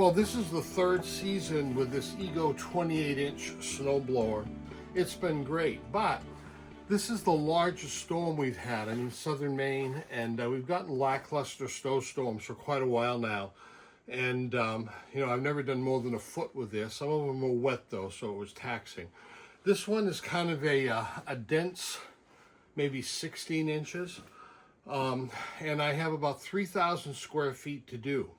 Well, this is the third season with this Ego 28-inch snowblower. It's been great, but this is the largest storm we've had. I mean, southern Maine, and we've gotten lackluster snowstorms for quite a while now. And, you know, I've never done more than a foot with this. Some of them were wet, though, so it was taxing. This one is kind of a dense, maybe 16 inches. And I have about 3,000 square feet to do.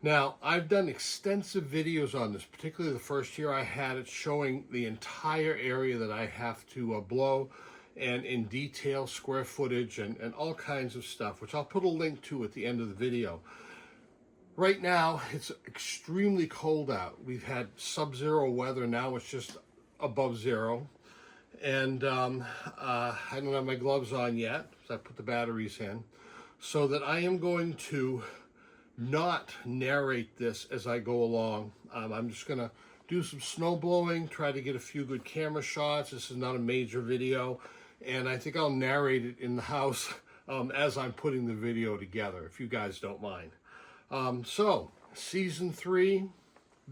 Now, I've done extensive videos on this, particularly the first year I had it, showing the entire area that I have to blow, and in detail, square footage, and all kinds of stuff, which I'll put a link to at the end of the video. Right now, it's extremely cold out. We've had sub-zero weather. Now it's just above zero. And I don't have my gloves on yet, so I put the batteries in, so that I am going to not narrate this as I go along. I'm just gonna do some snow blowing, try to get a few good camera shots. This is not a major video, and I think I'll narrate it in the house as I'm putting the video together, if you guys don't mind. So, season 3,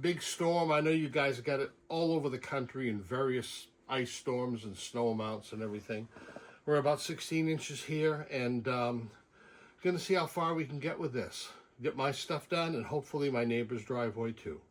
big storm. I know you guys got it all over the country in various ice storms and snow amounts and everything. We're about 16 inches here, and gonna see how far we can get with this. Get my stuff done, and hopefully my neighbor's driveway too.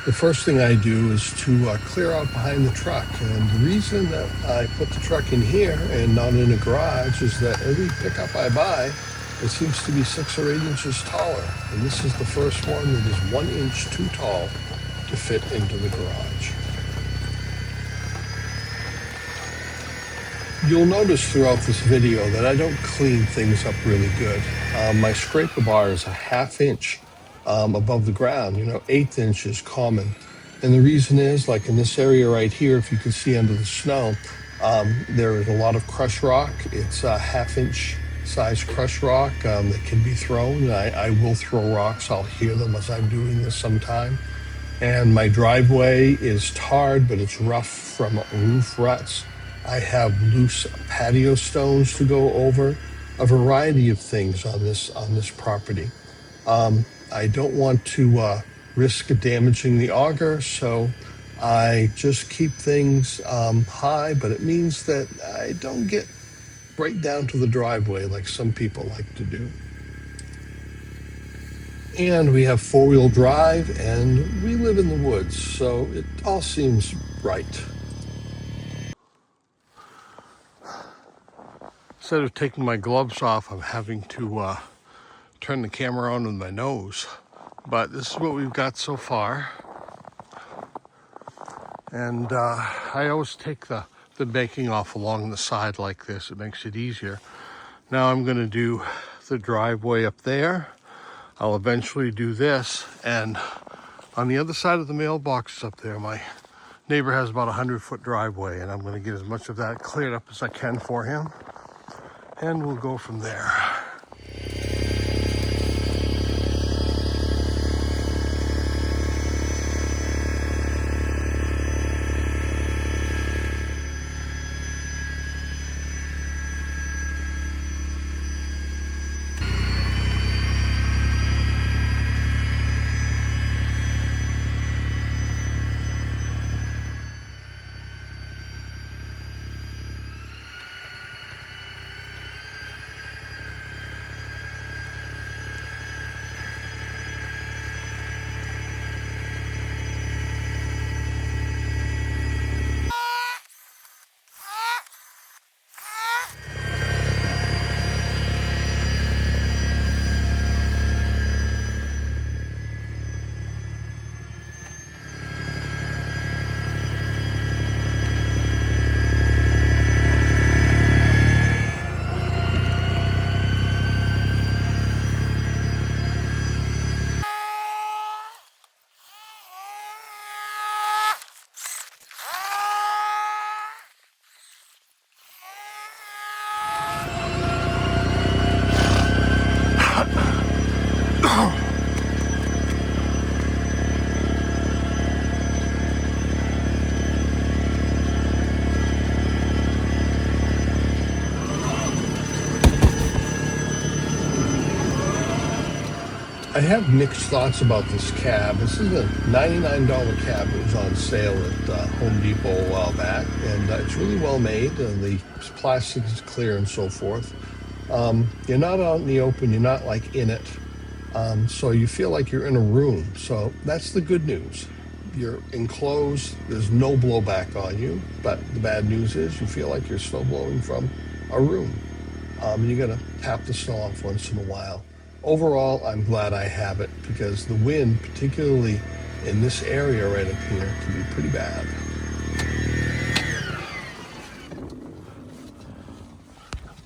The first thing I do is to clear out behind the truck, and the reason that I put the truck in here and not in a garage is that every pickup I buy, it seems to be 6 or 8 inches taller, and this is the first one that is 1 inch too tall to fit into the garage. You'll notice throughout this video that I don't clean things up really good. My scraper bar is a 1/2 inch above the ground. You know, 1/8 inch is common. And the reason is, like in this area right here, if you can see under the snow, there is a lot of crush rock. It's a 1/2 inch size crush rock that can be thrown. I will throw rocks. I'll hear them as I'm doing this sometime. And my driveway is tarred, but it's rough from roof ruts. I have loose patio stones to go over, a variety of things on this property. I don't want to risk damaging the auger, so I just keep things high, but it means that I don't get right down to the driveway like some people like to do. And we have 4-wheel drive, and we live in the woods, so it all seems right. Instead of taking my gloves off, I'm having to turn the camera on with my nose. But this is what we've got so far. And I always take the baking off along the side like this. It makes it easier. Now I'm going to do the driveway up there. I'll eventually do this. And on the other side of the mailboxes up there, my neighbor has about a 100-foot driveway, and I'm going to get as much of that cleared up as I can for him. And we'll go from there. I have mixed thoughts about this cab. This is a $99 cab that was on sale at Home Depot a while back, and it's really well made. The plastic is clear and so forth. You're not out in the open, you're not like in it, so you feel like you're in a room. So that's the good news. You're enclosed, there's no blowback on you, but the bad news is you feel like you're snow blowing from a room. You gotta tap the snow off once in a while. Overall, I'm glad I have it because the wind, particularly in this area right up here, can be pretty bad.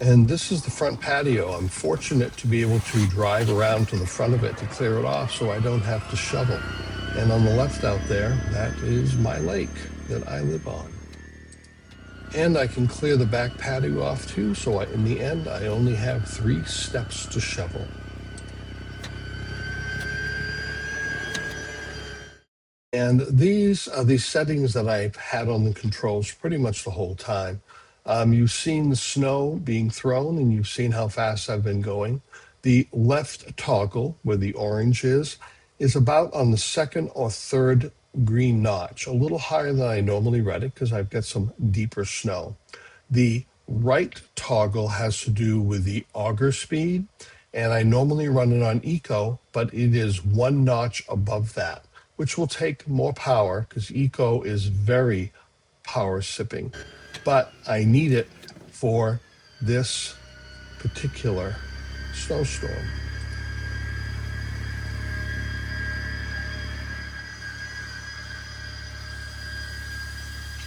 And this is the front patio. I'm fortunate to be able to drive around to the front of it to clear it off so I don't have to shovel. And on the left out there, that is my lake that I live on. And I can clear the back patio off too, so in the end, I only have 3 steps to shovel. And these are the settings that I've had on the controls pretty much the whole time. You've seen the snow being thrown and you've seen how fast I've been going. The left toggle, where the orange is about on the 2nd or 3rd green notch, a little higher than I normally read it because I've got some deeper snow. The right toggle has to do with the auger speed, and I normally run it on eco, but it is 1 notch above that, which will take more power because eco is very power sipping, but I need it for this particular snowstorm.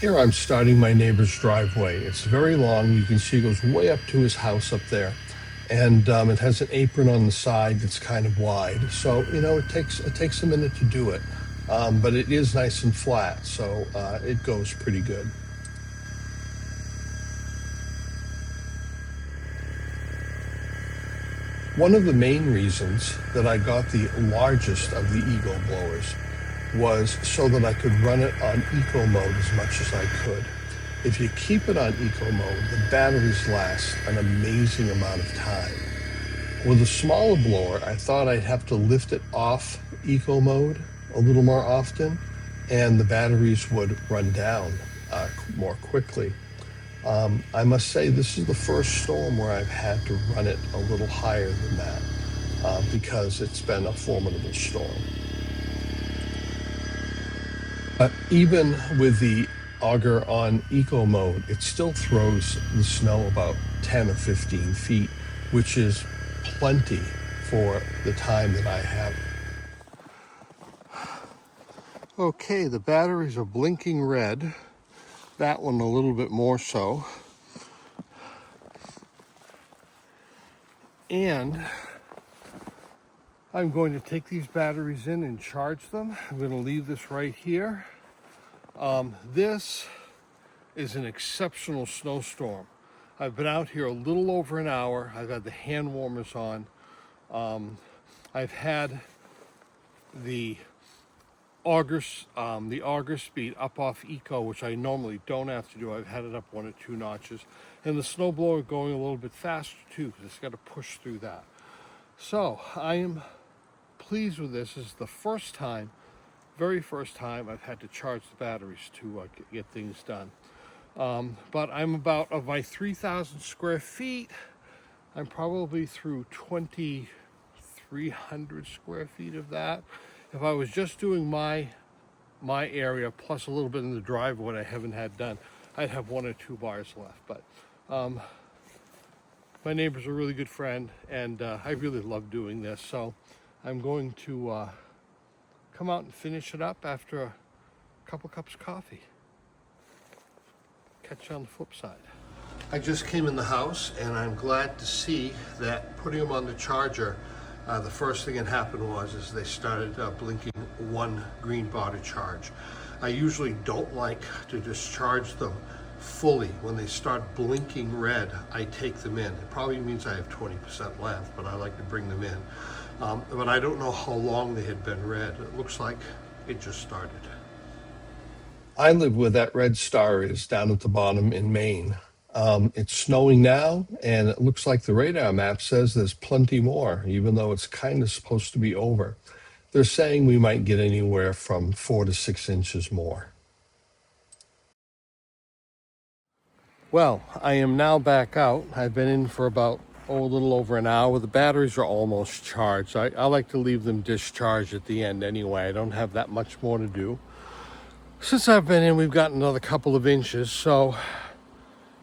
Here I'm starting my neighbor's driveway. It's very long. You can see it goes way up to his house up there. And it has an apron on the side that's kind of wide. So, it takes a minute to do it. But it is nice and flat, so it goes pretty good. One of the main reasons that I got the largest of the Eagle blowers was so that I could run it on eco mode as much as I could. If you keep it on eco mode, the batteries last an amazing amount of time. With a smaller blower, I thought I'd have to lift it off eco mode a little more often, and the batteries would run down more quickly. I must say this is the first storm where I've had to run it a little higher than that because it's been a formidable storm. Even with the auger on eco mode, it still throws the snow about 10 or 15 feet, which is plenty for the time that I have. Okay, the batteries are blinking red. That one a little bit more so. And I'm going to take these batteries in and charge them. I'm going to leave this right here. This is an exceptional snowstorm. I've been out here a little over an hour. I've had the hand warmers on. I've had the auger speed up off eco, which I normally don't have to do. I've had it up 1 or 2 notches. And the snowblower going a little bit faster too, because it's got to push through that. So I am pleased with this. This is the very first time I've had to charge the batteries to get things done. But I'm about, of my 3,000 square feet, I'm probably through 2,300 square feet of that. If I was just doing my area plus a little bit in the driveway, what I haven't had done, I'd have 1 or 2 bars left. But my neighbor's a really good friend, and I really love doing this. So I'm going to come out and finish it up after a couple cups of coffee. Catch you on the flip side. I just came in the house, and I'm glad to see that putting them on the charger, the first thing that happened is they started blinking 1 green bar to charge. I usually don't like to discharge them fully. When they start blinking red, I take them in. It probably means I have 20% left, but I like to bring them in. But I don't know how long they had been red. It looks like it just started. I live where that red star is, down at the bottom in Maine. It's snowing now, and it looks like the radar map says there's plenty more, even though it's kind of supposed to be over. They're saying we might get anywhere from 4 to 6 inches more. Well, I am now back out. I've been in for about, a little over an hour. The batteries are almost charged. I like to leave them discharged at the end anyway. I don't have that much more to do. Since I've been in, we've got another couple of inches. So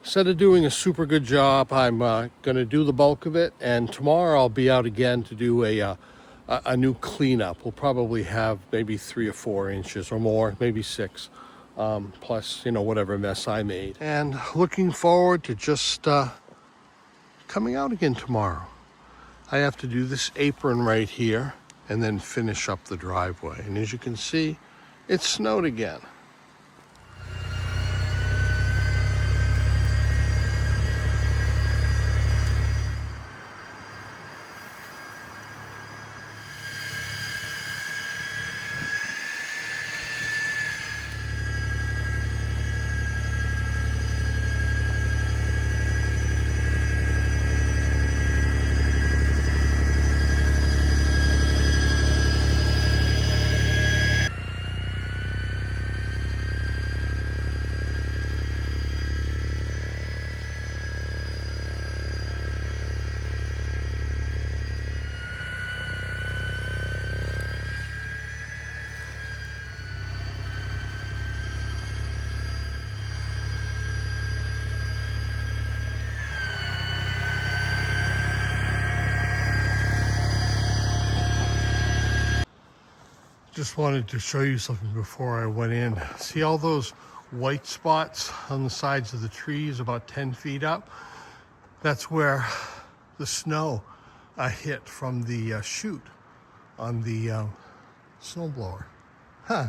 instead of doing a super good job, I'm going to do the bulk of it. And tomorrow I'll be out again to do a new cleanup. We'll probably have maybe 3 or 4 inches or more, maybe 6. Plus, whatever mess I made. And looking forward to just coming out again tomorrow. I have to do this apron right here and then finish up the driveway. And as you can see, it snowed again. Just wanted to show you something before I went in. See all those white spots on the sides of the trees about 10 feet up? That's where the snow hit from the chute on the snowblower. Huh.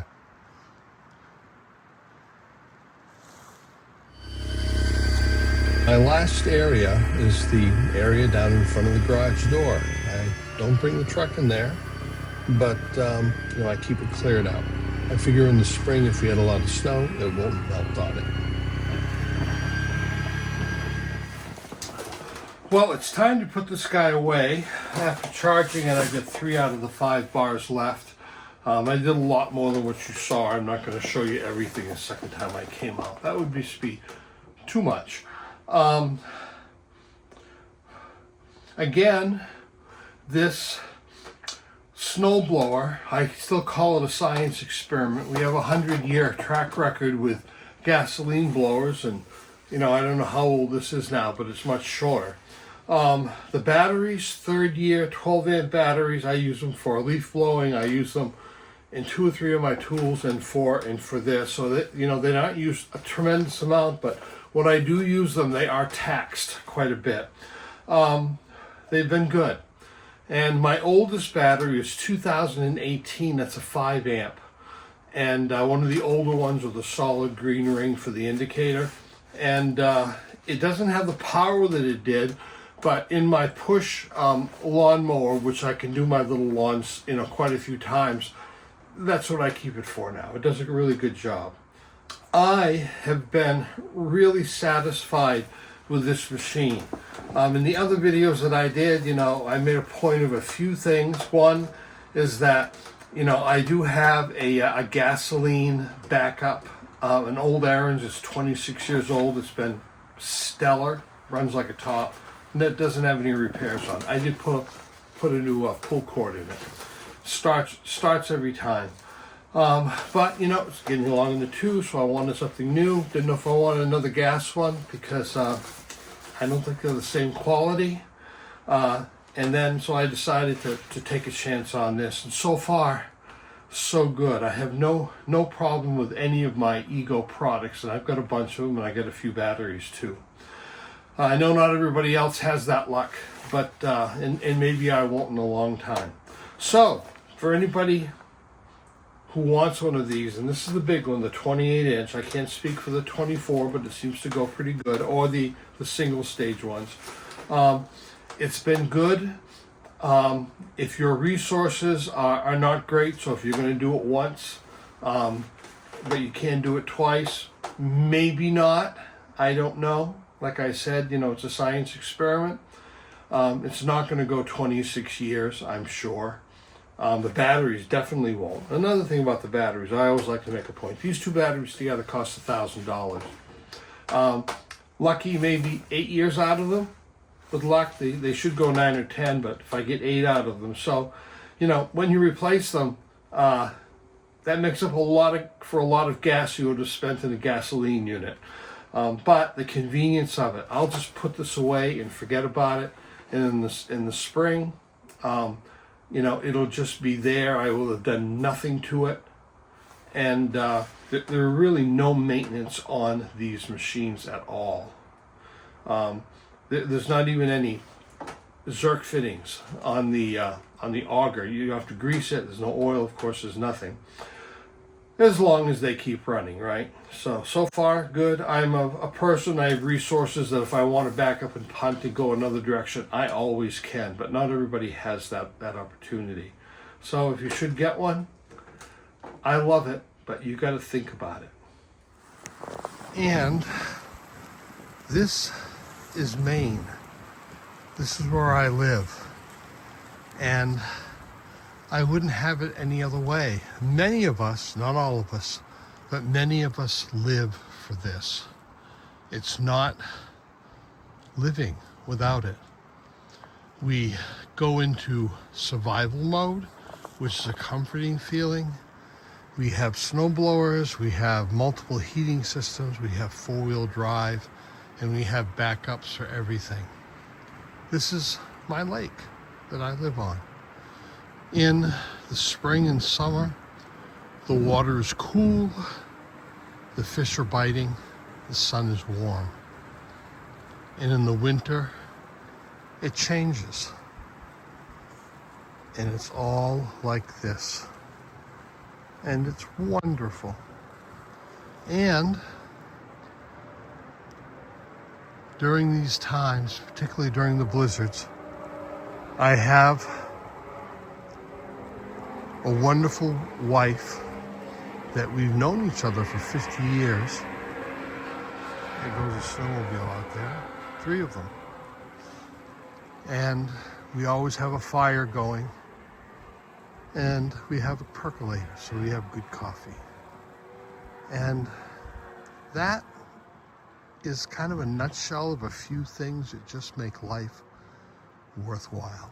My last area is the area down in front of the garage door. I don't bring the truck in there, but I keep it cleared out. I figure in the spring, if we had a lot of snow, it won't melt on it. Well, it's time to put this guy away. After charging it, I get 3 out of the 5 bars left. I did a lot more than what you saw. I'm not going to show you everything the second time I came out. That would just be too much. Again, this snowblower, I still call it a science experiment. We have a 100-year track record with gasoline blowers, and I don't know how old this is now, but it's much shorter. The batteries, 3rd year, 12-amp batteries, I use them for leaf blowing. I use them in 2 or 3 of my tools and for this. So that they're not used a tremendous amount, but when I do use them, they are taxed quite a bit. They've been good. And my oldest battery is 2018. That's a 5-amp. And one of the older ones with a solid green ring for the indicator. And it doesn't have the power that it did, but in my push lawnmower, which I can do my little lawns quite a few times, that's what I keep it for now. It does a really good job. I have been really satisfied with this machine. In the other videos that I did, I made a point of a few things. One is that, I do have a gasoline backup. An old Aaron's is 26 years old. It's been stellar, runs like a top, and it doesn't have any repairs on it. I did put a new pull cord in it. Starts every time. But it's getting along in the tooth, so I wanted something new. Didn't know if I wanted another gas one because I don't think they're the same quality. And then so I decided to take a chance on this, and so far so good. I have no problem with any of my Ego products, and I've got a bunch of them, and I got a few batteries too. I know not everybody else has that luck, but and maybe I won't in a long time. So for anybody who wants one of these, and this is the big one, the 28-inch. I can't speak for the 24, but it seems to go pretty good, or the single stage ones. It's been good. If your resources are not great, so if you're going to do it once, but you can do it twice, maybe not, I don't know. Like I said, it's a science experiment. It's not going to go 26 years, I'm sure. The batteries definitely won't. Another thing about the batteries, I always like to make a point. These two batteries together cost $1,000. Lucky maybe 8 years out of them. With luck, they should go 9 or 10, but if I get 8 out of them. So, when you replace them, that makes up for a lot of gas you would have spent in a gasoline unit. But the convenience of it, I'll just put this away and forget about it. And in the spring, it'll just be there. I will have done nothing to it. And there are really no maintenance on these machines at all. There's not even any Zerk fittings on the auger. You have to grease it. There's no oil, of course. There's nothing. As long as they keep running, right? So far, good. I'm a person, I have resources that if I want to back up and punt and go another direction, I always can. But not everybody has that opportunity. So if you should get one, I love it, but you got to think about it. And this is Maine. This is where I live. And I wouldn't have it any other way. Many of us, not all of us, but many of us live for this. It's not living without it. We go into survival mode, which is a comforting feeling. We have snowblowers, we have multiple heating systems, we have four-wheel drive, and we have backups for everything. This is my lake that I live on. In the spring and summer, the water is cool, the fish are biting, the sun is warm. And in the winter, it changes. And it's all like this. And it's wonderful. And during these times, particularly during the blizzards, I have a wonderful wife that we've known each other for 50 years. There goes a snowmobile out there, 3 of them. And we always have a fire going. And we have a percolator, so we have good coffee. And that is kind of a nutshell of a few things that just make life worthwhile.